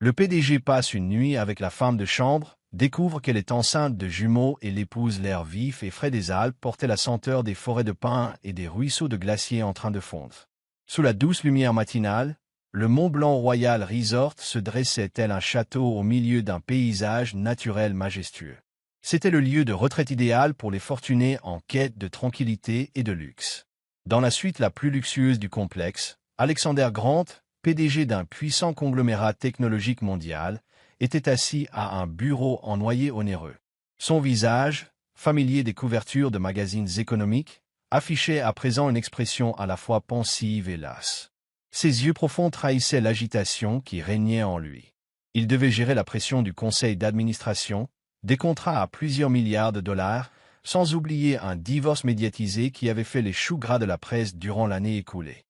Le PDG passe une nuit avec la femme de chambre, découvre qu'elle est enceinte de jumeaux et l'épouse l'air vif et frais des Alpes portait la senteur des forêts de pins et des ruisseaux de glaciers en train de fondre. Sous la douce lumière matinale, le Mont Blanc Royal Resort se dressait tel un château au milieu d'un paysage naturel majestueux. C'était le lieu de retraite idéal pour les fortunés en quête de tranquillité et de luxe. Dans la suite la plus luxueuse du complexe, Alexander Grant, PDG d'un puissant conglomérat technologique mondial, était assis à un bureau en noyer onéreux. Son visage, familier des couvertures de magazines économiques, affichait à présent une expression à la fois pensive et lasse. Ses yeux profonds trahissaient l'agitation qui régnait en lui. Il devait gérer la pression du conseil d'administration, des contrats à plusieurs milliards de dollars, sans oublier un divorce médiatisé qui avait fait les choux gras de la presse durant l'année écoulée.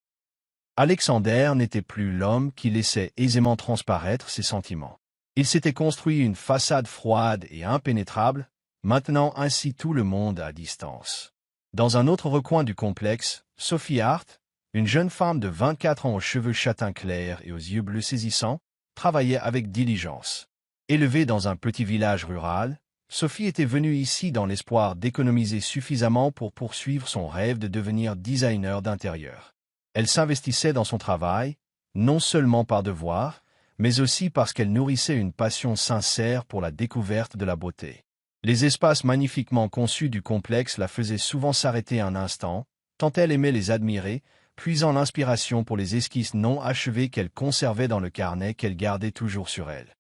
Alexander n'était plus l'homme qui laissait aisément transparaître ses sentiments. Il s'était construit une façade froide et impénétrable, maintenant ainsi tout le monde à distance. Dans un autre recoin du complexe, Sophie Hart, une jeune femme de 24 ans aux cheveux châtain clairs et aux yeux bleus saisissants, travaillait avec diligence. Élevée dans un petit village rural, Sophie était venue ici dans l'espoir d'économiser suffisamment pour poursuivre son rêve de devenir designer d'intérieur. Elle s'investissait dans son travail, non seulement par devoir, mais aussi parce qu'elle nourrissait une passion sincère pour la découverte de la beauté. Les espaces magnifiquement conçus du complexe la faisaient souvent s'arrêter un instant, tant elle aimait les admirer, puisant l'inspiration pour les esquisses non achevées qu'elle conservait dans le carnet qu'elle gardait toujours sur elle.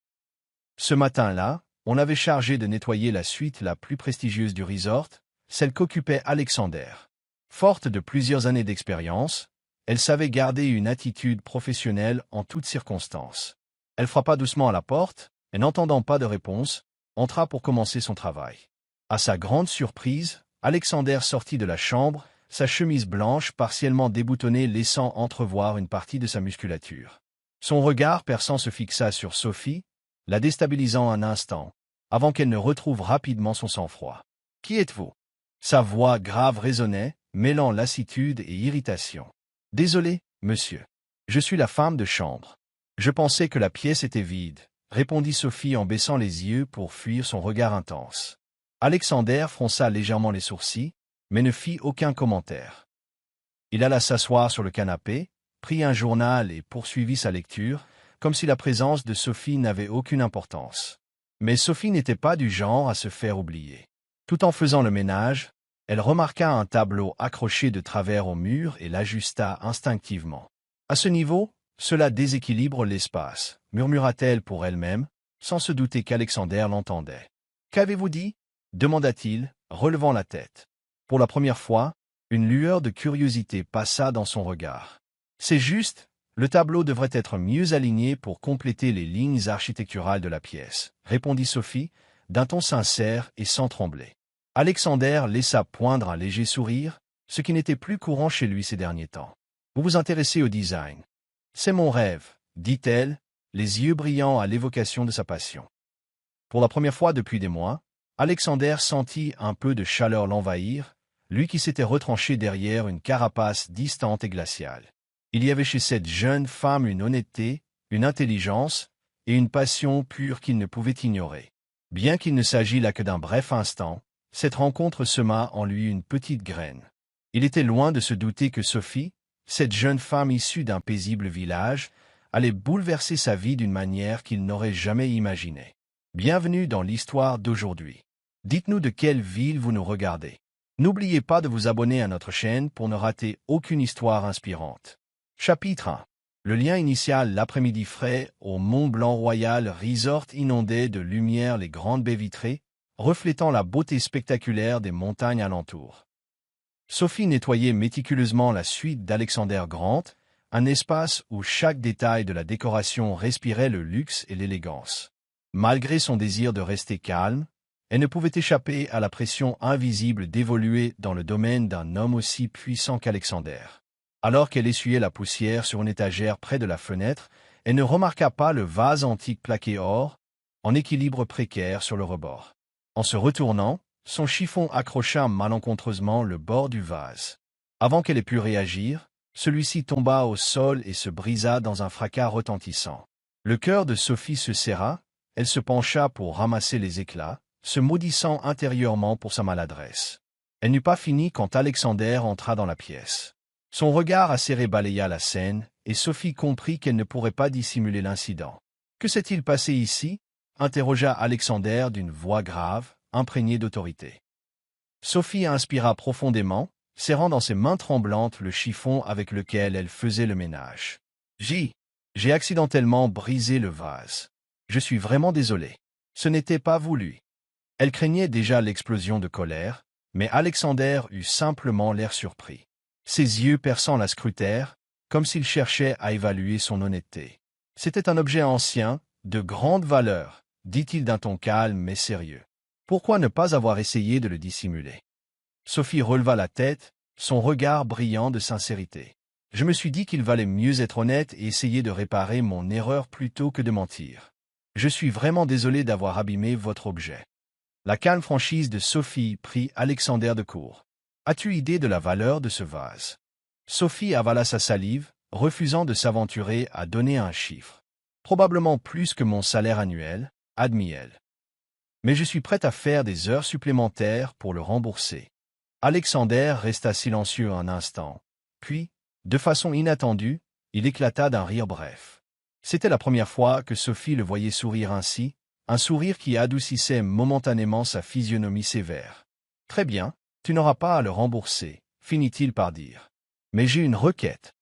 Ce matin-là, on avait chargé de nettoyer la suite la plus prestigieuse du resort, celle qu'occupait Alexander. Forte de plusieurs années d'expérience, elle savait garder une attitude professionnelle en toutes circonstances. Elle frappa doucement à la porte, et n'entendant pas de réponse, entra pour commencer son travail. À sa grande surprise, Alexander sortit de la chambre, sa chemise blanche partiellement déboutonnée laissant entrevoir une partie de sa musculature. Son regard perçant se fixa sur Sophie, la déstabilisant un instant, avant qu'elle ne retrouve rapidement son sang-froid. « Qui êtes-vous » Sa voix grave résonnait, mêlant lassitude et irritation. « Désolé, monsieur. Je suis la femme de chambre. Je pensais que la pièce était vide, » répondit Sophie en baissant les yeux pour fuir son regard intense. Alexander fronça légèrement les sourcils, mais ne fit aucun commentaire. Il alla s'asseoir sur le canapé, prit un journal et poursuivit sa lecture, comme si la présence de Sophie n'avait aucune importance. Mais Sophie n'était pas du genre à se faire oublier. Tout en faisant le ménage, elle remarqua un tableau accroché de travers au mur et l'ajusta instinctivement. À ce niveau, cela déséquilibre l'espace, murmura-t-elle pour elle-même, sans se douter qu'Alexander l'entendait. « Qu'avez-vous dit » demanda-t-il, relevant la tête. Pour la première fois, une lueur de curiosité passa dans son regard. « C'est juste, le tableau devrait être mieux aligné pour compléter les lignes architecturales de la pièce, répondit Sophie, d'un ton sincère et sans trembler. Alexander laissa poindre un léger sourire, ce qui n'était plus courant chez lui ces derniers temps. « Vous vous intéressez au design. »« C'est mon rêve, » dit-elle, les yeux brillants à l'évocation de sa passion. Pour la première fois depuis des mois, Alexander sentit un peu de chaleur l'envahir, lui qui s'était retranché derrière une carapace distante et glaciale. Il y avait chez cette jeune femme une honnêteté, une intelligence et une passion pure qu'il ne pouvait ignorer. Bien qu'il ne s'agît là que d'un bref instant, cette rencontre sema en lui une petite graine. Il était loin de se douter que Sophie, cette jeune femme issue d'un paisible village, allait bouleverser sa vie d'une manière qu'il n'aurait jamais imaginée. Bienvenue dans l'histoire d'aujourd'hui. Dites-nous de quelle ville vous nous regardez. N'oubliez pas de vous abonner à notre chaîne pour ne rater aucune histoire inspirante. Chapitre 1. Le lien initial l'après-midi frais au Mont Blanc Royal Resort inondait de lumière les grandes baies vitrées, reflétant la beauté spectaculaire des montagnes alentours. Sophie nettoyait méticuleusement la suite d'Alexander Grant, un espace où chaque détail de la décoration respirait le luxe et l'élégance. Malgré son désir de rester calme, elle ne pouvait échapper à la pression invisible d'évoluer dans le domaine d'un homme aussi puissant qu'Alexander. Alors qu'elle essuyait la poussière sur une étagère près de la fenêtre, elle ne remarqua pas le vase antique plaqué or, en équilibre précaire sur le rebord. En se retournant, son chiffon accrocha malencontreusement le bord du vase. Avant qu'elle ait pu réagir, celui-ci tomba au sol et se brisa dans un fracas retentissant. Le cœur de Sophie se serra, elle se pencha pour ramasser les éclats, se maudissant intérieurement pour sa maladresse. Elle n'eut pas fini quand Alexander entra dans la pièce. Son regard acéré balaya la scène, et Sophie comprit qu'elle ne pourrait pas dissimuler l'incident. « Que s'est-il passé ici ?» interrogea Alexander d'une voix grave, imprégnée d'autorité. Sophie inspira profondément, serrant dans ses mains tremblantes le chiffon avec lequel elle faisait le ménage. « J'ai accidentellement brisé le vase. Je suis vraiment désolé. Ce n'était pas voulu. » Elle craignait déjà l'explosion de colère, mais Alexander eut simplement l'air surpris. Ses yeux perçants la scrutèrent, comme s'il cherchait à évaluer son honnêteté. « C'était un objet ancien, de grande valeur, » dit-il d'un ton calme mais sérieux. « Pourquoi ne pas avoir essayé de le dissimuler ?» Sophie releva la tête, son regard brillant de sincérité. « Je me suis dit qu'il valait mieux être honnête et essayer de réparer mon erreur plutôt que de mentir. Je suis vraiment désolé d'avoir abîmé votre objet. » La calme franchise de Sophie prit Alexander de court. « As-tu idée de la valeur de ce vase ?» Sophie avala sa salive, refusant de s'aventurer à donner un chiffre. « Probablement plus que mon salaire annuel, » admit-elle. « Mais je suis prête à faire des heures supplémentaires pour le rembourser. » Alexander resta silencieux un instant. Puis, de façon inattendue, il éclata d'un rire bref. C'était la première fois que Sophie le voyait sourire ainsi, un sourire qui adoucissait momentanément sa physionomie sévère. « Très bien, tu n'auras pas à le rembourser, » finit-il par dire. « Mais j'ai une requête. »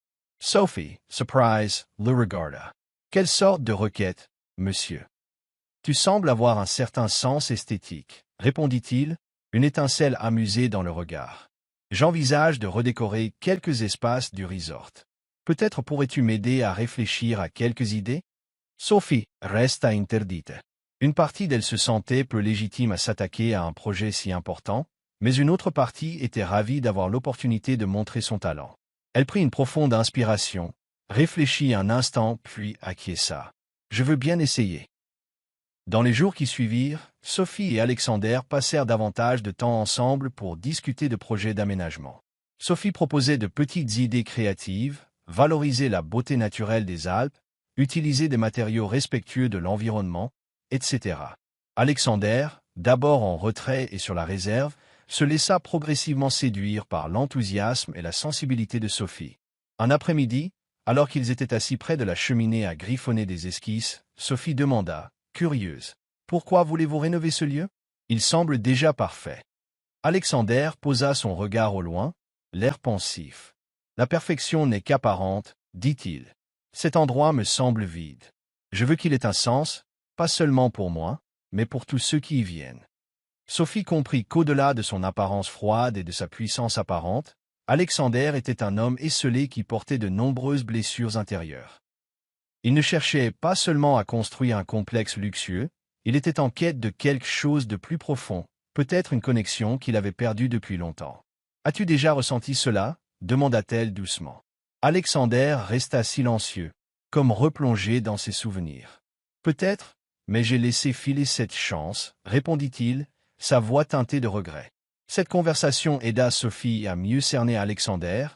Sophie, surprise, le regarda. « Quelle sorte de requête, monsieur ? » « Tu sembles avoir un certain sens esthétique, » répondit-il, une étincelle amusée dans le regard. « J'envisage de redécorer quelques espaces du resort. Peut-être pourrais-tu m'aider à réfléchir à quelques idées ?» Sophie resta interdite. Une partie d'elle se sentait peu légitime à s'attaquer à un projet si important, mais une autre partie était ravie d'avoir l'opportunité de montrer son talent. Elle prit une profonde inspiration, réfléchit un instant puis acquiesça. « Je veux bien essayer. » Dans les jours qui suivirent, Sophie et Alexander passèrent davantage de temps ensemble pour discuter de projets d'aménagement. Sophie proposait de petites idées créatives, valoriser la beauté naturelle des Alpes, utiliser des matériaux respectueux de l'environnement, etc. Alexander, d'abord en retrait et sur la réserve, se laissa progressivement séduire par l'enthousiasme et la sensibilité de Sophie. Un après-midi, alors qu'ils étaient assis près de la cheminée à griffonner des esquisses, Sophie demanda, curieuse, « Pourquoi voulez-vous rénover ce lieu ? Il semble déjà parfait. » Alexander posa son regard au loin, l'air pensif. « La perfection n'est qu'apparente, » dit-il. « Cet endroit me semble vide. Je veux qu'il ait un sens, pas seulement pour moi, mais pour tous ceux qui y viennent. » Sophie comprit qu'au-delà de son apparence froide et de sa puissance apparente, Alexander était un homme esseulé qui portait de nombreuses blessures intérieures. Il ne cherchait pas seulement à construire un complexe luxueux, il était en quête de quelque chose de plus profond, peut-être une connexion qu'il avait perdue depuis longtemps. « As-tu déjà ressenti cela ?» demanda-t-elle doucement. Alexander resta silencieux, comme replongé dans ses souvenirs. « Peut-être, mais j'ai laissé filer cette chance, » répondit-il, sa voix teintée de regret. Cette conversation aida Sophie à mieux cerner Alexander,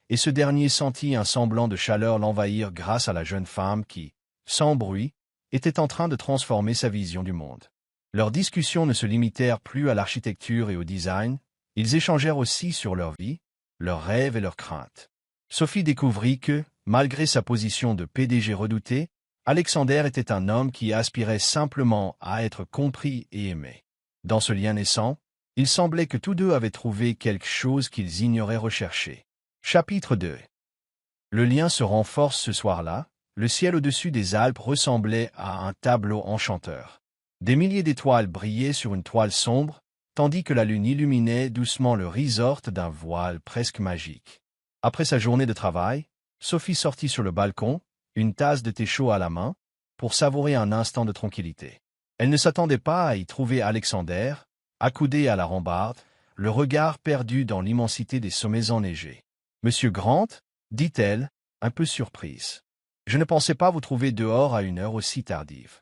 et ce dernier sentit un semblant de chaleur l'envahir grâce à la jeune femme qui, sans bruit, était en train de transformer sa vision du monde. Leurs discussions ne se limitèrent plus à l'architecture et au design, ils échangèrent aussi sur leur vie, leurs rêves et leurs craintes. Sophie découvrit que, malgré sa position de PDG redouté, Alexander était un homme qui aspirait simplement à être compris et aimé. Dans ce lien naissant, il semblait que tous deux avaient trouvé quelque chose qu'ils ignoraient rechercher. Chapitre 2. Le lien se renforce ce soir-là, le ciel au-dessus des Alpes ressemblait à un tableau enchanteur. Des milliers d'étoiles brillaient sur une toile sombre, tandis que la lune illuminait doucement le resort d'un voile presque magique. Après sa journée de travail, Sophie sortit sur le balcon, une tasse de thé chaud à la main, pour savourer un instant de tranquillité. Elle ne s'attendait pas à y trouver Alexander, accoudé à la rambarde, le regard perdu dans l'immensité des sommets enneigés. « Monsieur Grant ?» dit-elle, un peu surprise. « Je ne pensais pas vous trouver dehors à une heure aussi tardive. »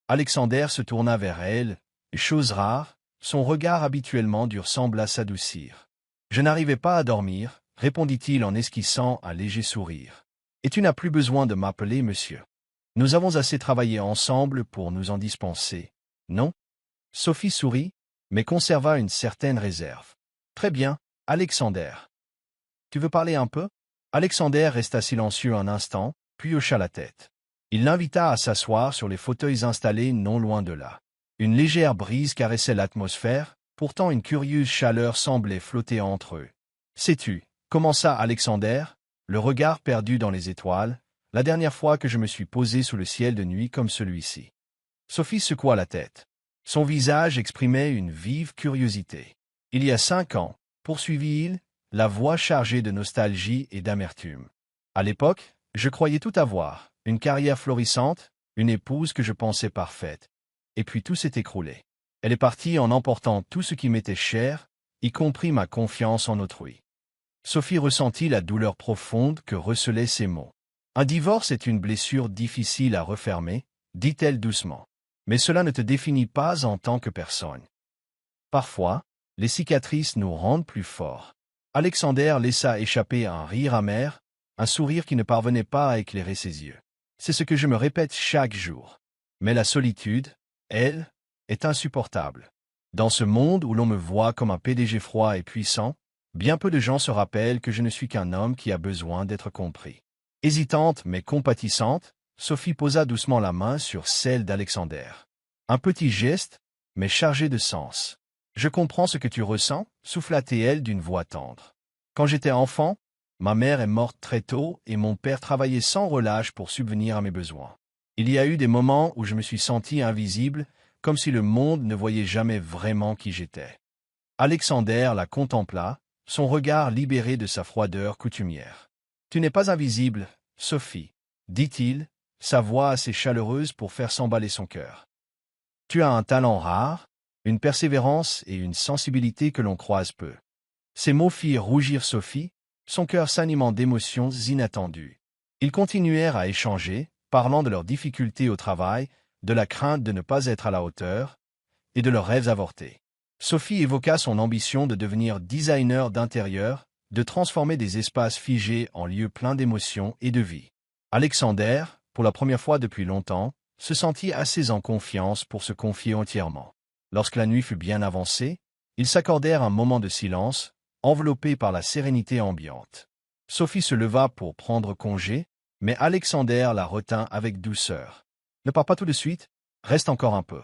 Alexander se tourna vers elle, et chose rare, son regard habituellement dur sembla s'adoucir. « Je n'arrivais pas à dormir, » répondit-il en esquissant un léger sourire. « Et tu n'as plus besoin de m'appeler monsieur. Nous avons assez travaillé ensemble pour nous en dispenser, non? Sophie sourit, mais conserva une certaine réserve. Très bien, Alexander. Tu veux parler un peu? Alexander resta silencieux un instant, puis hocha la tête. Il l'invita à s'asseoir sur les fauteuils installés non loin de là. Une légère brise caressait l'atmosphère, pourtant une curieuse chaleur semblait flotter entre eux. Sais-tu, commença Alexander, le regard perdu dans les étoiles, la dernière fois que je me suis posé sous le ciel de nuit comme celui-ci. Sophie secoua la tête. Son visage exprimait une vive curiosité. Il y a 5 ans, poursuivit-il, la voix chargée de nostalgie et d'amertume. À l'époque, je croyais tout avoir, une carrière florissante, une épouse que je pensais parfaite. Et puis tout s'est écroulé. Elle est partie en emportant tout ce qui m'était cher, y compris ma confiance en autrui. Sophie ressentit la douleur profonde que recelaient ces mots. Un divorce est une blessure difficile à refermer, dit-elle doucement. Mais cela ne te définit pas en tant que personne. Parfois, les cicatrices nous rendent plus forts. Alexander laissa échapper un rire amer, un sourire qui ne parvenait pas à éclairer ses yeux. C'est ce que je me répète chaque jour. Mais la solitude, elle, est insupportable. Dans ce monde où l'on me voit comme un PDG froid et puissant, bien peu de gens se rappellent que je ne suis qu'un homme qui a besoin d'être compris. Hésitante mais compatissante, Sophie posa doucement la main sur celle d'Alexander. Un petit geste, mais chargé de sens. Je comprends ce que tu ressens, souffla-t-elle d'une voix tendre. Quand j'étais enfant, ma mère est morte très tôt et mon père travaillait sans relâche pour subvenir à mes besoins. Il y a eu des moments où je me suis senti invisible, comme si le monde ne voyait jamais vraiment qui j'étais. Alexander la contempla, son regard libéré de sa froideur coutumière. Tu n'es pas invisible, Sophie, dit-il, sa voix assez chaleureuse pour faire s'emballer son cœur. Tu as un talent rare, une persévérance et une sensibilité que l'on croise peu. Ces mots firent rougir Sophie, son cœur s'animant d'émotions inattendues. Ils continuèrent à échanger, parlant de leurs difficultés au travail, de la crainte de ne pas être à la hauteur, et de leurs rêves avortés. Sophie évoqua son ambition de devenir designer d'intérieur, de transformer des espaces figés en lieux pleins d'émotions et de vie. Alexander, pour la première fois depuis longtemps, se sentit assez en confiance pour se confier entièrement. Lorsque la nuit fut bien avancée, ils s'accordèrent un moment de silence, enveloppés par la sérénité ambiante. Sophie se leva pour prendre congé, mais Alexander la retint avec douceur. « Ne pars pas tout de suite, reste encore un peu. »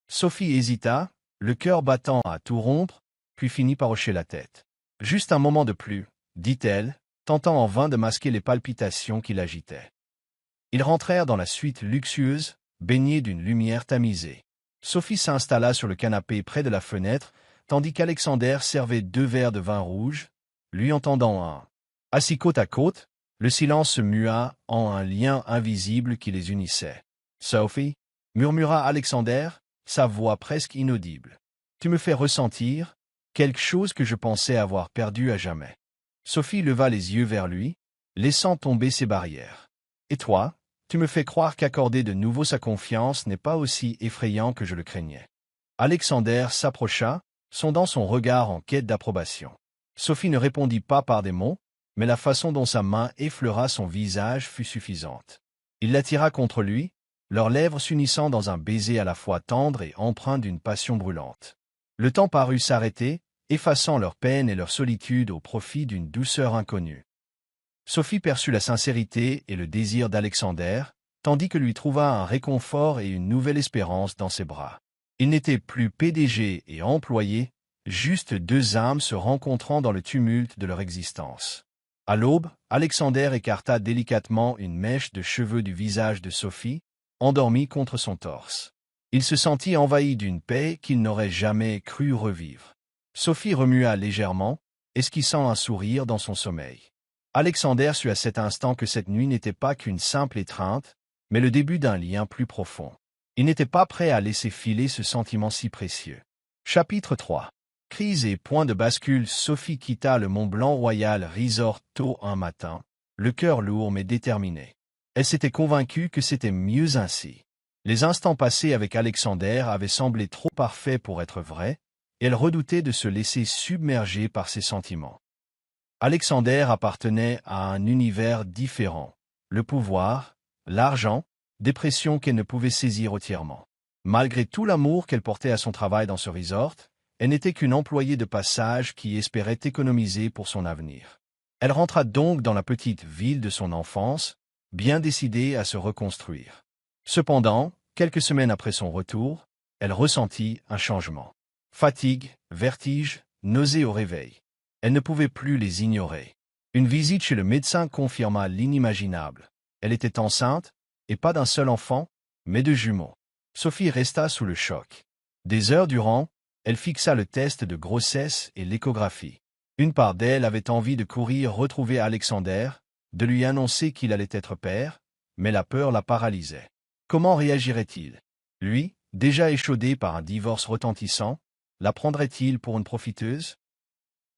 Sophie hésita, le cœur battant à tout rompre, puis finit par hocher la tête. « Juste un moment de plus, » dit-elle, tentant en vain de masquer les palpitations qui l'agitaient. Ils rentrèrent dans la suite luxueuse, baignée d'une lumière tamisée. Sophie s'installa sur le canapé près de la fenêtre, tandis qu'Alexander servait 2 verres de vin rouge, lui en tendant un. Assis côte à côte, le silence se mua en un lien invisible qui les unissait. « Sophie, » murmura Alexander, sa voix presque inaudible. « Tu me fais ressentir quelque chose que je pensais avoir perdu à jamais. » Sophie leva les yeux vers lui, laissant tomber ses barrières. « Et toi, tu me fais croire qu'accorder de nouveau sa confiance n'est pas aussi effrayant que je le craignais. » Alexander s'approcha, sondant son regard en quête d'approbation. Sophie ne répondit pas par des mots, mais la façon dont sa main effleura son visage fut suffisante. Il l'attira contre lui, leurs lèvres s'unissant dans un baiser à la fois tendre et empreint d'une passion brûlante. Le temps parut s'arrêter, effaçant leur peine et leur solitude au profit d'une douceur inconnue. Sophie perçut la sincérité et le désir d'Alexander, tandis que lui trouva un réconfort et une nouvelle espérance dans ses bras. Ils n'étaient plus PDG et employés, juste 2 âmes se rencontrant dans le tumulte de leur existence. À l'aube, Alexander écarta délicatement une mèche de cheveux du visage de Sophie, endormie contre son torse. Il se sentit envahi d'une paix qu'il n'aurait jamais cru revivre. Sophie remua légèrement, esquissant un sourire dans son sommeil. Alexander sut à cet instant que cette nuit n'était pas qu'une simple étreinte, mais le début d'un lien plus profond. Il n'était pas prêt à laisser filer ce sentiment si précieux. Chapitre 3. Crise et point de bascule. Sophie quitta le Mont-Blanc Royal Resort tôt un matin, le cœur lourd mais déterminé. Elle s'était convaincue que c'était mieux ainsi. Les instants passés avec Alexander avaient semblé trop parfaits pour être vrais, et elle redoutait de se laisser submerger par ses sentiments. Alexander appartenait à un univers différent. Le pouvoir, l'argent, dépression qu'elle ne pouvait saisir entièrement. Malgré tout l'amour qu'elle portait à son travail dans ce resort, elle n'était qu'une employée de passage qui espérait économiser pour son avenir. Elle rentra donc dans la petite ville de son enfance, bien décidée à se reconstruire. Cependant, quelques semaines après son retour, elle ressentit un changement. Fatigue, vertige, nausées au réveil. Elle ne pouvait plus les ignorer. Une visite chez le médecin confirma l'inimaginable. Elle était enceinte, et pas d'un seul enfant, mais de jumeaux. Sophie resta sous le choc. Des heures durant, elle fixa le test de grossesse et l'échographie. Une part d'elle avait envie de courir retrouver Alexander, de lui annoncer qu'il allait être père, mais la peur la paralysait. Comment réagirait-il? Lui, déjà échaudé par un divorce retentissant, la prendrait-il pour une profiteuse?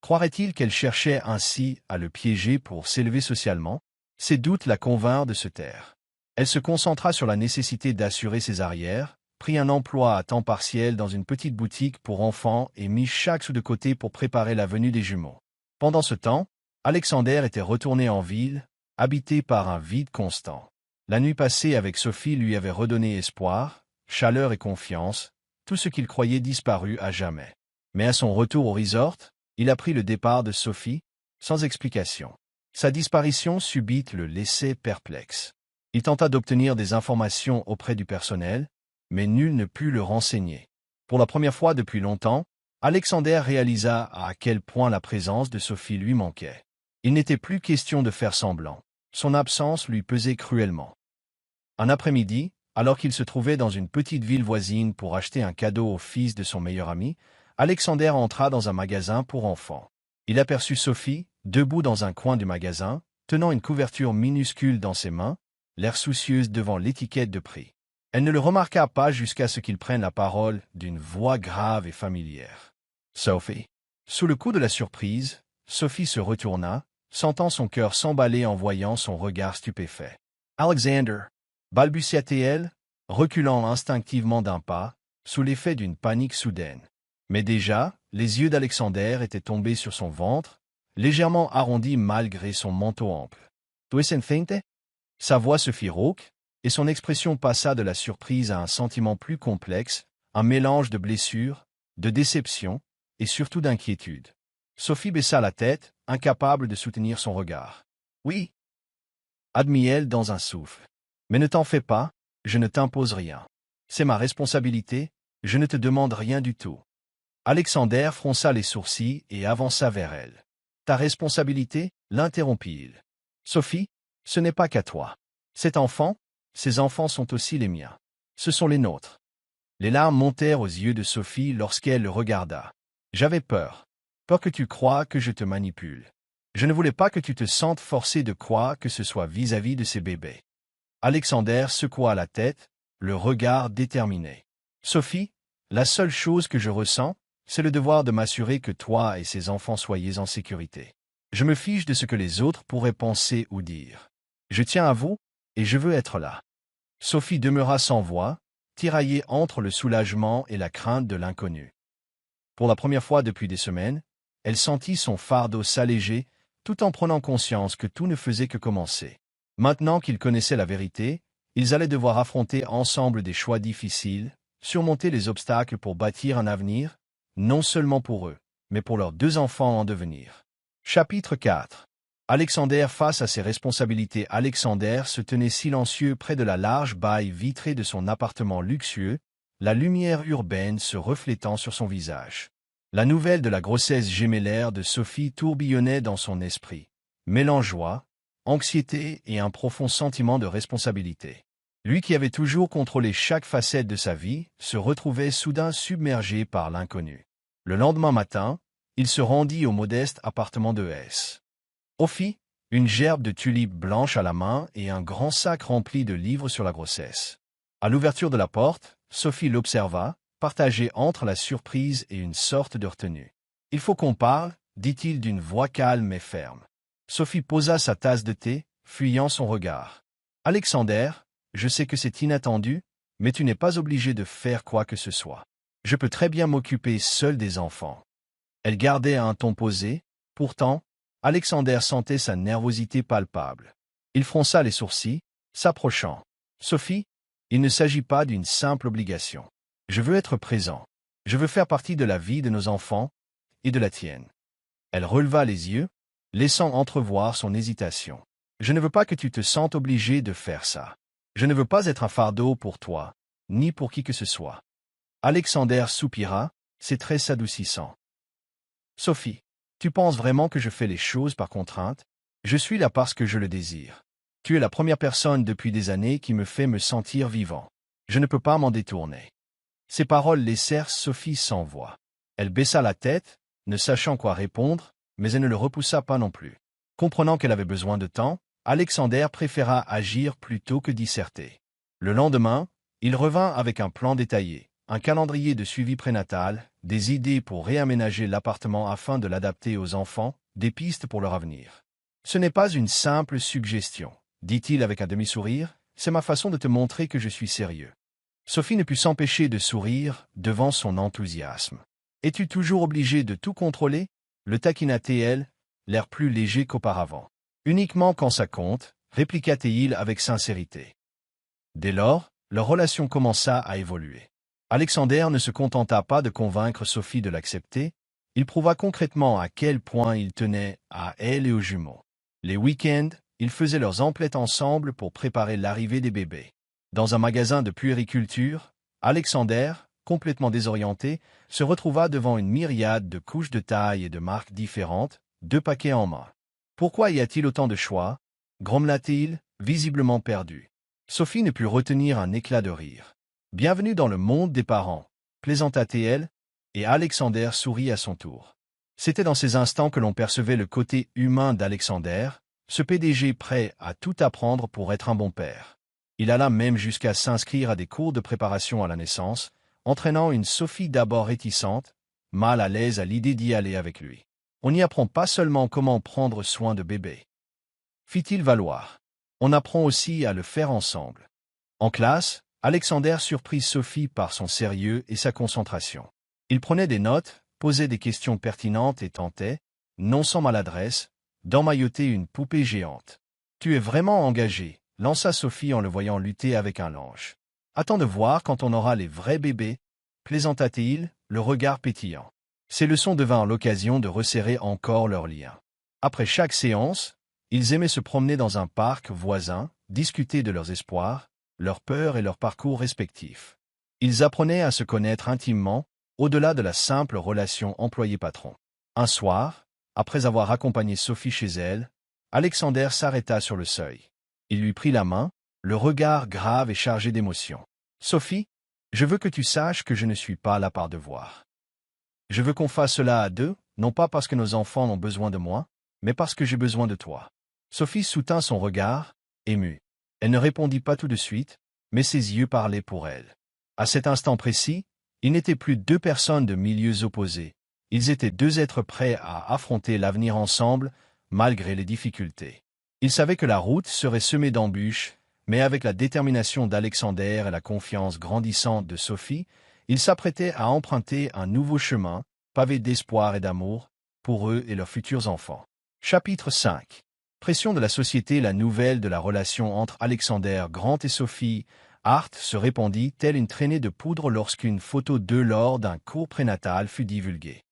Croirait-il qu'elle cherchait ainsi à le piéger pour s'élever socialement? Ses doutes la convinrent de se taire. Elle se concentra sur la nécessité d'assurer ses arrières, prit un emploi à temps partiel dans une petite boutique pour enfants et mit chaque sou de côté pour préparer la venue des jumeaux. Pendant ce temps, Alexander était retourné en ville, habité par un vide constant. La nuit passée avec Sophie lui avait redonné espoir, chaleur et confiance, tout ce qu'il croyait disparu à jamais. Mais à son retour au resort, il apprit le départ de Sophie, sans explication. Sa disparition subite le laissait perplexe. Il tenta d'obtenir des informations auprès du personnel, mais nul ne put le renseigner. Pour la première fois depuis longtemps, Alexander réalisa à quel point la présence de Sophie lui manquait. Il n'était plus question de faire semblant. Son absence lui pesait cruellement. Un après-midi, alors qu'il se trouvait dans une petite ville voisine pour acheter un cadeau au fils de son meilleur ami, Alexander entra dans un magasin pour enfants. Il aperçut Sophie, debout dans un coin du magasin, tenant une couverture minuscule dans ses mains, l'air soucieuse devant l'étiquette de prix. Elle ne le remarqua pas jusqu'à ce qu'il prenne la parole d'une voix grave et familière. « Sophie !» Sous le coup de la surprise, Sophie se retourna, sentant son cœur s'emballer en voyant son regard stupéfait. « Alexander !» balbutia-t-elle, reculant instinctivement d'un pas, sous l'effet d'une panique soudaine. Mais déjà, les yeux d'Alexander étaient tombés sur son ventre, légèrement arrondi malgré son manteau ample. « Tu es enceinte ?» Sa voix se fit rauque, et son expression passa de la surprise à un sentiment plus complexe, un mélange de blessure, de déception et surtout d'inquiétude. Sophie baissa la tête, incapable de soutenir son regard. « Oui, » admit-elle dans un souffle. « Mais ne t'en fais pas, je ne t'impose rien. C'est ma responsabilité, je ne te demande rien du tout. » Alexander fronça les sourcils et avança vers elle. « Ta responsabilité ?» l'interrompit-il. « Sophie, ce n'est pas qu'à toi. Cet enfant, ces enfants sont aussi les miens. Ce sont les nôtres. » Les larmes montèrent aux yeux de Sophie lorsqu'elle le regarda. « J'avais peur. Peur que tu crois que je te manipule. Je ne voulais pas que tu te sentes forcé de quoi que ce soit vis-à-vis de ces bébés. » Alexander secoua la tête, le regard déterminé. « Sophie, la seule chose que je ressens, c'est le devoir de m'assurer que toi et ces enfants soyez en sécurité. Je me fiche de ce que les autres pourraient penser ou dire. Je tiens à vous, et je veux être là. » Sophie demeura sans voix, tiraillée entre le soulagement et la crainte de l'inconnu. Pour la première fois depuis des semaines, elle sentit son fardeau s'alléger, tout en prenant conscience que tout ne faisait que commencer. Maintenant qu'ils connaissaient la vérité, ils allaient devoir affronter ensemble des choix difficiles, surmonter les obstacles pour bâtir un avenir, non seulement pour eux, mais pour leurs 2 enfants en devenir. Chapitre 4. Alexander face à ses responsabilités. Alexander se tenait silencieux près de la large baille vitrée de son appartement luxueux, la lumière urbaine se reflétant sur son visage. La nouvelle de la grossesse gémellaire de Sophie tourbillonnait dans son esprit, mêlant joie, anxiété et un profond sentiment de responsabilité. Lui qui avait toujours contrôlé chaque facette de sa vie, se retrouvait soudain submergé par l'inconnu. Le lendemain matin, il se rendit au modeste appartement de S. Sophie, une gerbe de tulipes blanches à la main et un grand sac rempli de livres sur la grossesse. À l'ouverture de la porte, Sophie l'observa, partagée entre la surprise et une sorte de retenue. « Il faut qu'on parle, » dit-il d'une voix calme et ferme. Sophie posa sa tasse de thé, fuyant son regard. « Alexander, je sais que c'est inattendu, mais tu n'es pas obligé de faire quoi que ce soit. Je peux très bien m'occuper seul des enfants. » Elle gardait un ton posé, pourtant, Alexander sentait sa nervosité palpable. Il fronça les sourcils, s'approchant. Sophie, il ne s'agit pas d'une simple obligation. Je veux être présent. Je veux faire partie de la vie de nos enfants et de la tienne. Elle releva les yeux, laissant entrevoir son hésitation. Je ne veux pas que tu te sentes obligé de faire ça. Je ne veux pas être un fardeau pour toi, ni pour qui que ce soit. Alexander soupira, c'est très s'adoucissant. Sophie, tu penses vraiment que je fais les choses par contrainte? Je suis là parce que je le désire. Tu es la première personne depuis des années qui me fait me sentir vivant. Je ne peux pas m'en détourner. Ces paroles laissèrent Sophie sans voix. Elle baissa la tête, ne sachant quoi répondre, mais elle ne le repoussa pas non plus. Comprenant qu'elle avait besoin de temps, Alexander préféra agir plutôt que disserter. Le lendemain, il revint avec un plan détaillé, un calendrier de suivi prénatal, des idées pour réaménager l'appartement afin de l'adapter aux enfants, des pistes pour leur avenir. Ce n'est pas une simple suggestion, dit-il avec un demi-sourire, c'est ma façon de te montrer que je suis sérieux. Sophie ne put s'empêcher de sourire devant son enthousiasme. Es-tu toujours obligé de tout contrôler? Le taquina-t-elle, l'air plus léger qu'auparavant. Uniquement quand ça compte, répliqua-t-il avec sincérité. Dès lors, leur relation commença à évoluer. Alexander ne se contenta pas de convaincre Sophie de l'accepter, il prouva concrètement à quel point il tenait à elle et aux jumeaux. Les week-ends, ils faisaient leurs emplettes ensemble pour préparer l'arrivée des bébés. Dans un magasin de puériculture, Alexander, complètement désorienté, se retrouva devant une myriade de couches de tailles et de marques différentes, 2 paquets en main. Pourquoi y a-t-il autant de choix? Grommela-t-il, visiblement perdu. Sophie ne put retenir un éclat de rire. Bienvenue dans le monde des parents, plaisanta-t-elle, et Alexander sourit à son tour. C'était dans ces instants que l'on percevait le côté humain d'Alexander, ce PDG prêt à tout apprendre pour être un bon père. Il alla même jusqu'à s'inscrire à des cours de préparation à la naissance, entraînant une Sophie d'abord réticente, mal à l'aise à l'idée d'y aller avec lui. On n'y apprend pas seulement comment prendre soin de bébé, fit-il valoir. On apprend aussi à le faire ensemble. En classe, Alexander surprit Sophie par son sérieux et sa concentration. Il prenait des notes, posait des questions pertinentes et tentait, non sans maladresse, d'emmailloter une poupée géante. « Tu es vraiment engagé », lança Sophie en le voyant lutter avec un lange. « Attends de voir quand on aura les vrais bébés », plaisanta-t-il, le regard pétillant. Ces leçons devinrent l'occasion de resserrer encore leurs liens. Après chaque séance, ils aimaient se promener dans un parc voisin, discuter de leurs espoirs, leurs peurs et leurs parcours respectifs. Ils apprenaient à se connaître intimement, au-delà de la simple relation employé-patron. Un soir, après avoir accompagné Sophie chez elle, Alexander s'arrêta sur le seuil. Il lui prit la main, le regard grave et chargé d'émotion. « Sophie, je veux que tu saches que je ne suis pas là par devoir. Je veux qu'on fasse cela à deux, non pas parce que nos enfants ont besoin de moi, mais parce que j'ai besoin de toi. » Sophie soutint son regard, émue. Elle ne répondit pas tout de suite, mais ses yeux parlaient pour elle. À cet instant précis, ils n'étaient plus 2 personnes de milieux opposés. Ils étaient 2 êtres prêts à affronter l'avenir ensemble, malgré les difficultés. Ils savaient que la route serait semée d'embûches, mais avec la détermination d'Alexander et la confiance grandissante de Sophie, ils s'apprêtaient à emprunter un nouveau chemin, pavé d'espoir et d'amour, pour eux et leurs futurs enfants. Chapitre 5. Pression de la société. La nouvelle de la relation entre Alexander Grant et Sophie Hart se répandit telle une traînée de poudre lorsqu'une photo d'eux lors d'un cours prénatal fut divulguée.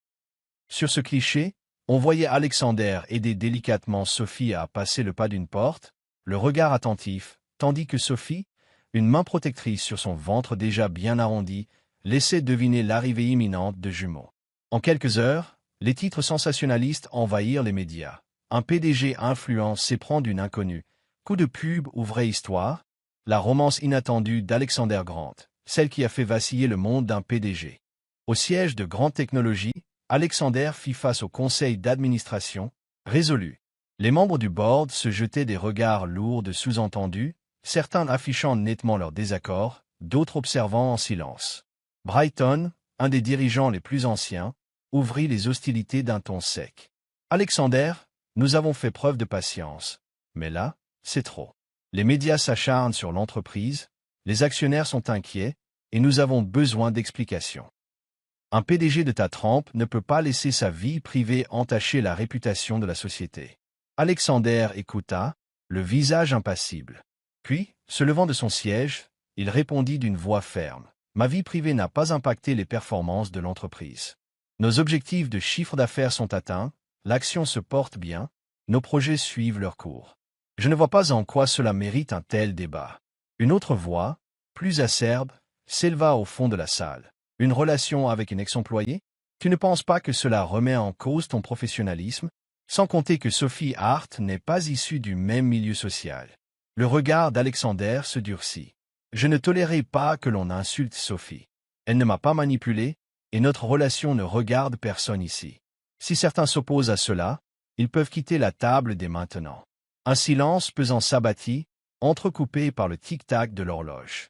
Sur ce cliché, on voyait Alexander aider délicatement Sophie à passer le pas d'une porte, le regard attentif, tandis que Sophie, une main protectrice sur son ventre déjà bien arrondi, laissait deviner l'arrivée imminente de jumeaux. En quelques heures, les titres sensationnalistes envahirent les médias. Un PDG influent s'éprend d'une inconnue. Coup de pub ou vraie histoire? La romance inattendue d'Alexander Grant, celle qui a fait vaciller le monde d'un PDG. Au siège de Grant Technologies, Alexander fit face au conseil d'administration, résolu. Les membres du board se jetaient des regards lourds de sous-entendus, certains affichant nettement leur désaccord, d'autres observant en silence. Brighton, un des dirigeants les plus anciens, ouvrit les hostilités d'un ton sec. « Alexander, nous avons fait preuve de patience, mais là, c'est trop. Les médias s'acharnent sur l'entreprise, les actionnaires sont inquiets, et nous avons besoin d'explications. Un PDG de ta trempe ne peut pas laisser sa vie privée entacher la réputation de la société. » Alexander écouta, le visage impassible. « Puis, se levant de son siège, il répondit d'une voix ferme. Ma vie privée n'a pas impacté les performances de l'entreprise. Nos objectifs de chiffre d'affaires sont atteints, l'action se porte bien, nos projets suivent leur cours. Je ne vois pas en quoi cela mérite un tel débat. Une autre voix, plus acerbe, s'éleva au fond de la salle. Une relation avec une ex-employée? Tu ne penses pas que cela remet en cause ton professionnalisme? Sans compter que Sophie Hart n'est pas issue du même milieu social. Le regard d'Alexander se durcit. Je ne tolérerai pas que l'on insulte Sophie. Elle ne m'a pas manipulé, et notre relation ne regarde personne ici. Si certains s'opposent à cela, ils peuvent quitter la table dès maintenant. Un silence pesant s'abattit, entrecoupé par le tic-tac de l'horloge.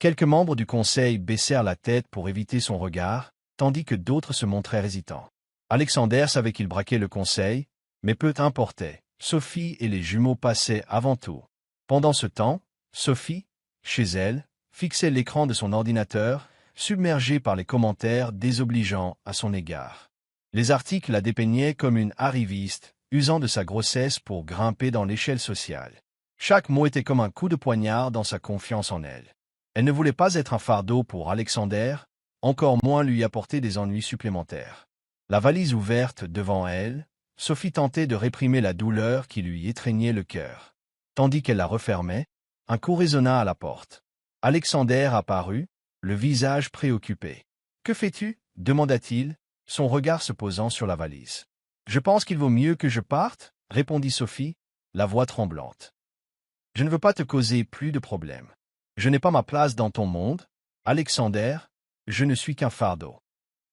Quelques membres du conseil baissèrent la tête pour éviter son regard, tandis que d'autres se montraient hésitants. Alexander savait qu'il braquait le conseil, mais peu importait. Sophie et les jumeaux passaient avant tout. Pendant ce temps, Sophie, chez elle, fixait l'écran de son ordinateur, submergée par les commentaires désobligeants à son égard. Les articles la dépeignaient comme une arriviste, usant de sa grossesse pour grimper dans l'échelle sociale. Chaque mot était comme un coup de poignard dans sa confiance en elle. Elle ne voulait pas être un fardeau pour Alexander, encore moins lui apporter des ennuis supplémentaires. La valise ouverte devant elle, Sophie tentait de réprimer la douleur qui lui étreignait le cœur. Tandis qu'elle la refermait, un coup résonna à la porte. Alexander apparut, le visage préoccupé. « Que fais-tu » demanda-t-il, son regard se posant sur la valise. « Je pense qu'il vaut mieux que je parte » répondit Sophie, la voix tremblante. « Je ne veux pas te causer plus de problèmes. Je n'ai pas ma place dans ton monde, Alexander, je ne suis qu'un fardeau. »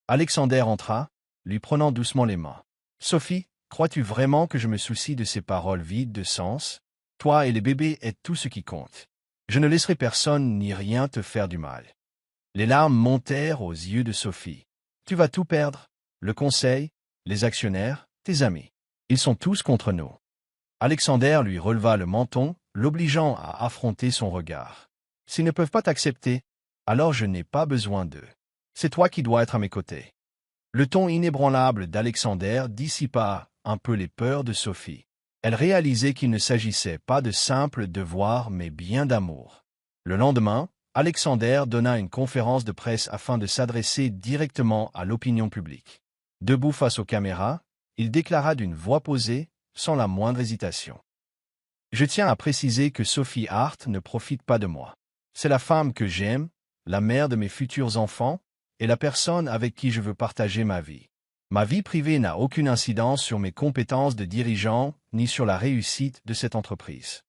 Alexander entra, lui prenant doucement les mains. « Sophie, crois-tu vraiment que je me soucie de ces paroles vides de sens? Toi et les bébés êtes tout ce qui compte. Je ne laisserai personne ni rien te faire du mal. » Les larmes montèrent aux yeux de Sophie. « Tu vas tout perdre, le conseil, les actionnaires, tes amis. Ils sont tous contre nous. » Alexander lui releva le menton, l'obligeant à affronter son regard. « S'ils ne peuvent pas t'accepter, alors je n'ai pas besoin d'eux. C'est toi qui dois être à mes côtés. » Le ton inébranlable d'Alexander dissipa un peu les peurs de Sophie. Elle réalisait qu'il ne s'agissait pas de simples devoirs mais bien d'amour. Le lendemain, Alexander donna une conférence de presse afin de s'adresser directement à l'opinion publique. Debout face aux caméras, il déclara d'une voix posée, sans la moindre hésitation. « Je tiens à préciser que Sophie Hart ne profite pas de moi. C'est la femme que j'aime, la mère de mes futurs enfants, et la personne avec qui je veux partager ma vie. Ma vie privée n'a aucune incidence sur mes compétences de dirigeant ni sur la réussite de cette entreprise. »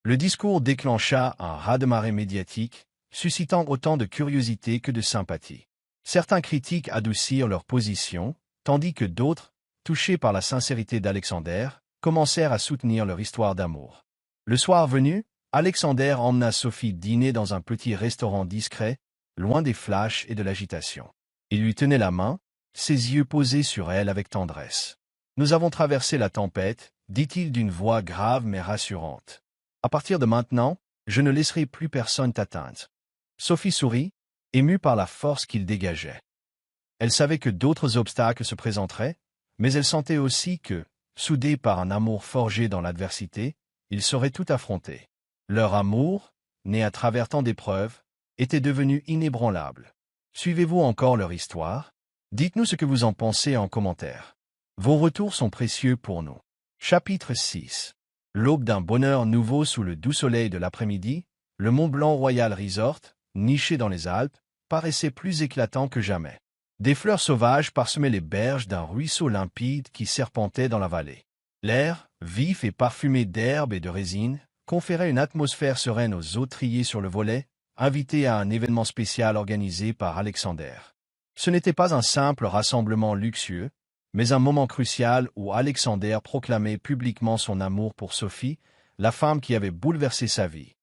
Le discours déclencha un raz-de-marée médiatique, suscitant autant de curiosité que de sympathie. Certains critiques adoucirent leur position, tandis que d'autres, touchés par la sincérité d'Alexander, commencèrent à soutenir leur histoire d'amour. Le soir venu, Alexander emmena Sophie dîner dans un petit restaurant discret, loin des flashs et de l'agitation. Il lui tenait la main, ses yeux posés sur elle avec tendresse. « Nous avons traversé la tempête, » dit-il d'une voix grave mais rassurante. « À partir de maintenant, je ne laisserai plus personne t'atteindre. » Sophie sourit, émue par la force qu'il dégageait. Elle savait que d'autres obstacles se présenteraient, mais elle sentait aussi que, soudés par un amour forgé dans l'adversité, ils sauraient tout affronter. Leur amour, né à travers tant d'épreuves, était devenu inébranlable. Suivez-vous encore leur histoire? Dites-nous ce que vous en pensez en commentaire. Vos retours sont précieux pour nous. Chapitre 6. L'aube d'un bonheur nouveau sous le doux soleil de l'après-midi, le Mont Blanc Royal Resort, niché dans les Alpes, paraissait plus éclatant que jamais. Des fleurs sauvages parsemaient les berges d'un ruisseau limpide qui serpentait dans la vallée. L'air, vif et parfumé d'herbes et de résine, conférait une atmosphère sereine aux eaux triées sur le volet, invités à un événement spécial organisé par Alexander. Ce n'était pas un simple rassemblement luxueux, mais un moment crucial où Alexander proclamait publiquement son amour pour Sophie, la femme qui avait bouleversé sa vie.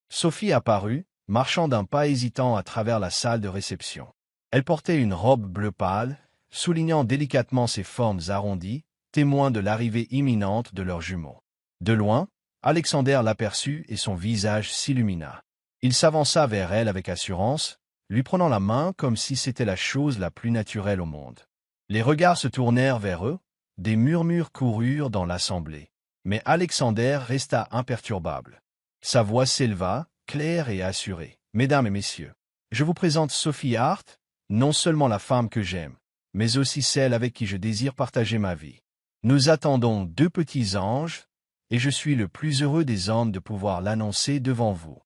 Sophie apparut, marchant d'un pas hésitant à travers la salle de réception. Elle portait une robe bleu pâle, soulignant délicatement ses formes arrondies, témoin de l'arrivée imminente de leurs jumeaux. De loin, Alexander l'aperçut et son visage s'illumina. Il s'avança vers elle avec assurance, lui prenant la main comme si c'était la chose la plus naturelle au monde. Les regards se tournèrent vers eux, des murmures coururent dans l'assemblée. Mais Alexander resta imperturbable. Sa voix s'éleva, claire et assurée. « Mesdames et messieurs, je vous présente Sophie Hart, non seulement la femme que j'aime, mais aussi celle avec qui je désire partager ma vie. Nous attendons 2 petits anges, et je suis le plus heureux des hommes de pouvoir l'annoncer devant vous. »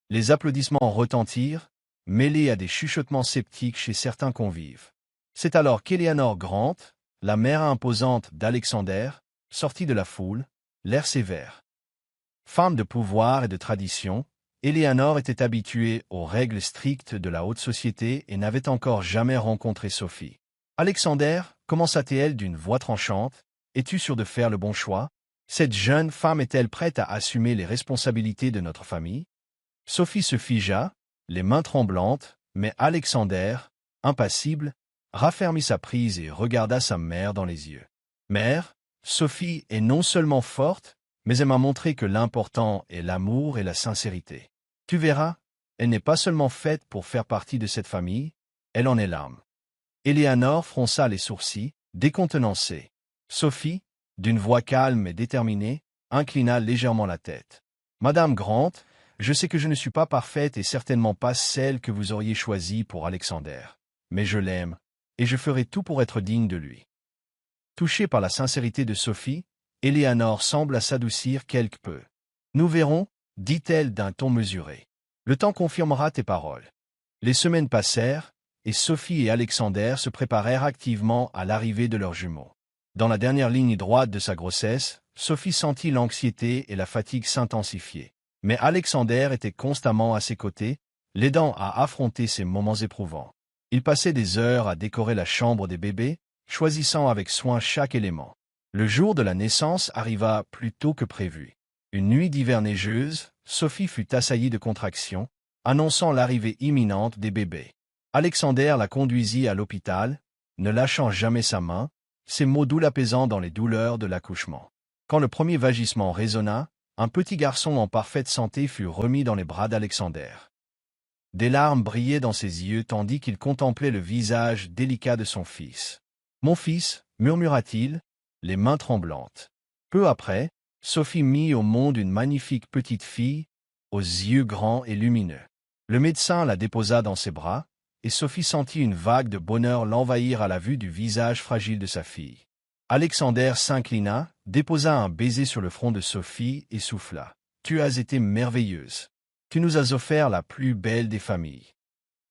Les applaudissements retentirent, mêlés à des chuchotements sceptiques chez certains convives. C'est alors qu'Eleanor Grant, la mère imposante d'Alexander, sortit de la foule, l'air sévère. Femme de pouvoir et de tradition, Eleanor était habituée aux règles strictes de la haute société et n'avait encore jamais rencontré Sophie. « Alexander, commença-t-elle d'une voix tranchante, es-tu sûr de faire le bon choix? Cette jeune femme est-elle prête à assumer les responsabilités de notre famille? » Sophie se figea, les mains tremblantes, mais Alexander, impassible, raffermit sa prise et regarda sa mère dans les yeux. « Mère, Sophie est non seulement forte, mais elle m'a montré que l'important est l'amour et la sincérité. Tu verras, elle n'est pas seulement faite pour faire partie de cette famille, elle en est l'âme. » Eleanor fronça les sourcils, décontenancée. Sophie, d'une voix calme et déterminée, inclina légèrement la tête. « Madame Grant, je sais que je ne suis pas parfaite et certainement pas celle que vous auriez choisie pour Alexander. Mais je l'aime, et je ferai tout pour être digne de lui. » Touchée par la sincérité de Sophie, Eleanor sembla s'adoucir quelque peu. « Nous verrons, dit-elle d'un ton mesuré. Le temps confirmera tes paroles. » Les semaines passèrent, et Sophie et Alexander se préparèrent activement à l'arrivée de leurs jumeaux. Dans la dernière ligne droite de sa grossesse, Sophie sentit l'anxiété et la fatigue s'intensifier. Mais Alexander était constamment à ses côtés, l'aidant à affronter ces moments éprouvants. Il passait des heures à décorer la chambre des bébés, choisissant avec soin chaque élément. Le jour de la naissance arriva plus tôt que prévu. Une nuit d'hiver neigeuse, Sophie fut assaillie de contractions, annonçant l'arrivée imminente des bébés. Alexander la conduisit à l'hôpital, ne lâchant jamais sa main, ses mots doux l'apaisant dans les douleurs de l'accouchement. Quand le premier vagissement résonna, un petit garçon en parfaite santé fut remis dans les bras d'Alexander. Des larmes brillaient dans ses yeux tandis qu'il contemplait le visage délicat de son fils. « Mon fils, murmura-t-il, les mains tremblantes. Peu après, Sophie mit au monde une magnifique petite fille, aux yeux grands et lumineux. Le médecin la déposa dans ses bras, et Sophie sentit une vague de bonheur l'envahir à la vue du visage fragile de sa fille. Alexander s'inclina, déposa un baiser sur le front de Sophie et souffla. « Tu as été merveilleuse. Tu nous as offert la plus belle des familles. »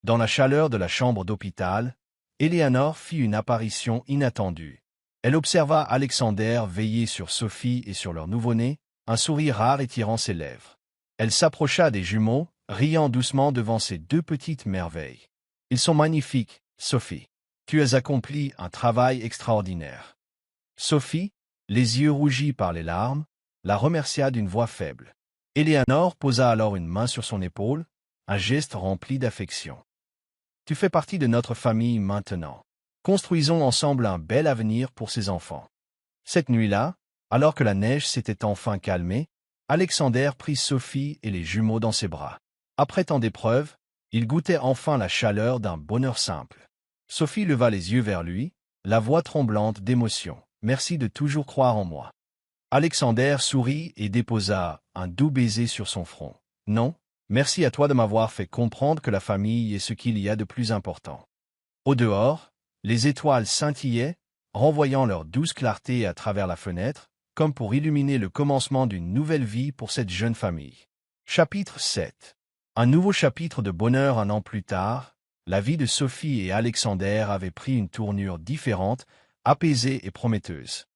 Dans la chaleur de la chambre d'hôpital, Eleanor fit une apparition inattendue. Elle observa Alexander veiller sur Sophie et sur leur nouveau-né, un sourire rare étirant ses lèvres. Elle s'approcha des jumeaux, riant doucement devant ces 2 petites merveilles. « Ils sont magnifiques, Sophie. Tu as accompli un travail extraordinaire. » Sophie, les yeux rougis par les larmes, la remercia d'une voix faible. Eleanor posa alors une main sur son épaule, un geste rempli d'affection. « Tu fais partie de notre famille maintenant. Construisons ensemble un bel avenir pour ces enfants. » Cette nuit-là, alors que la neige s'était enfin calmée, Alexander prit Sophie et les jumeaux dans ses bras. Après tant d'épreuves, il goûtait enfin la chaleur d'un bonheur simple. Sophie leva les yeux vers lui, la voix tremblante d'émotion. « Merci de toujours croire en moi. » Alexander sourit et déposa un doux baiser sur son front. « Non, merci à toi de m'avoir fait comprendre que la famille est ce qu'il y a de plus important. » Au dehors, les étoiles scintillaient, renvoyant leur douce clarté à travers la fenêtre, comme pour illuminer le commencement d'une nouvelle vie pour cette jeune famille. Chapitre 7. Un nouveau chapitre de bonheur un an plus tard, la vie de Sophie et Alexander avait pris une tournure différente, apaisée et prometteuse.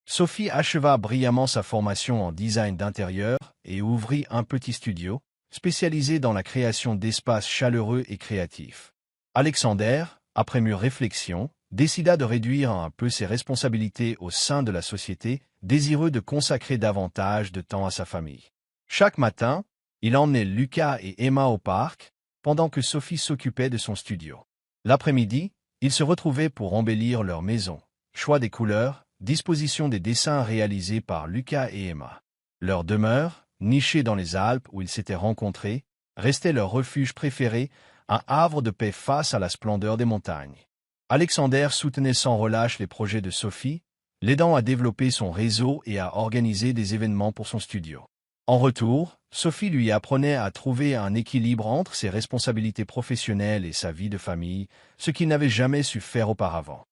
Sophie acheva brillamment sa formation en design d'intérieur et ouvrit un petit studio, spécialisé dans la création d'espaces chaleureux et créatifs. Alexander, après mûre réflexion, décida de réduire un peu ses responsabilités au sein de la société, désireux de consacrer davantage de temps à sa famille. Chaque matin, il emmenait Lucas et Emma au parc, pendant que Sophie s'occupait de son studio. L'après-midi, ils se retrouvaient pour embellir leur maison. Choix des couleurs, disposition des dessins réalisés par Lucas et Emma. Leur demeure, nichée dans les Alpes où ils s'étaient rencontrés, restait leur refuge préféré, un havre de paix face à la splendeur des montagnes. Alexander soutenait sans relâche les projets de Sophie, l'aidant à développer son réseau et à organiser des événements pour son studio. En retour, Sophie lui apprenait à trouver un équilibre entre ses responsabilités professionnelles et sa vie de famille, ce qu'il n'avait jamais su faire auparavant.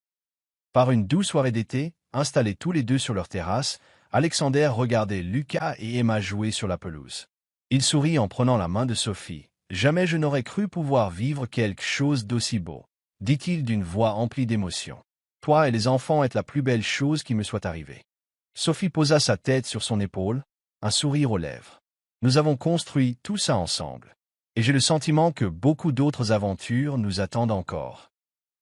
Par une douce soirée d'été, installés tous les deux sur leur terrasse, Alexander regardait Lucas et Emma jouer sur la pelouse. Il sourit en prenant la main de Sophie. « Jamais je n'aurais cru pouvoir vivre quelque chose d'aussi beau, dit-il d'une voix emplie d'émotion. Toi et les enfants êtes la plus belle chose qui me soit arrivée. » Sophie posa sa tête sur son épaule, un sourire aux lèvres. « Nous avons construit tout ça ensemble. Et j'ai le sentiment que beaucoup d'autres aventures nous attendent encore. »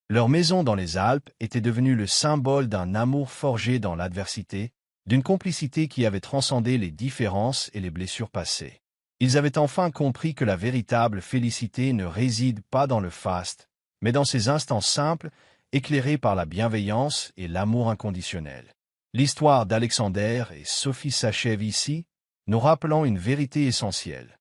Leur maison dans les Alpes était devenue le symbole d'un amour forgé dans l'adversité, d'une complicité qui avait transcendé les différences et les blessures passées. Ils avaient enfin compris que la véritable félicité ne réside pas dans le faste, mais dans ces instants simples, éclairés par la bienveillance et l'amour inconditionnel. L'histoire d'Alexander et Sophie s'achève ici, nous rappelant une vérité essentielle.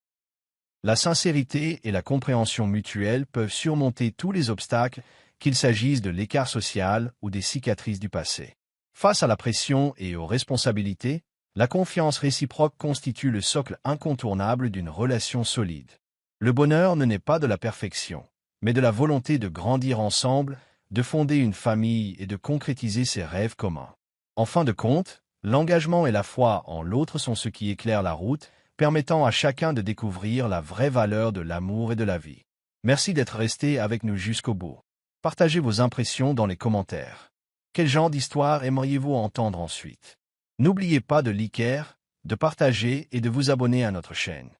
La sincérité et la compréhension mutuelle peuvent surmonter tous les obstacles, qu'il s'agisse de l'écart social ou des cicatrices du passé. Face à la pression et aux responsabilités, la confiance réciproque constitue le socle incontournable d'une relation solide. Le bonheur ne naît pas de la perfection, mais de la volonté de grandir ensemble, de fonder une famille et de concrétiser ses rêves communs. En fin de compte, l'engagement et la foi en l'autre sont ce qui éclairent la route, permettant à chacun de découvrir la vraie valeur de l'amour et de la vie. Merci d'être resté avec nous jusqu'au bout. Partagez vos impressions dans les commentaires. Quel genre d'histoire aimeriez-vous entendre ensuite? N'oubliez pas de liker, de partager et de vous abonner à notre chaîne.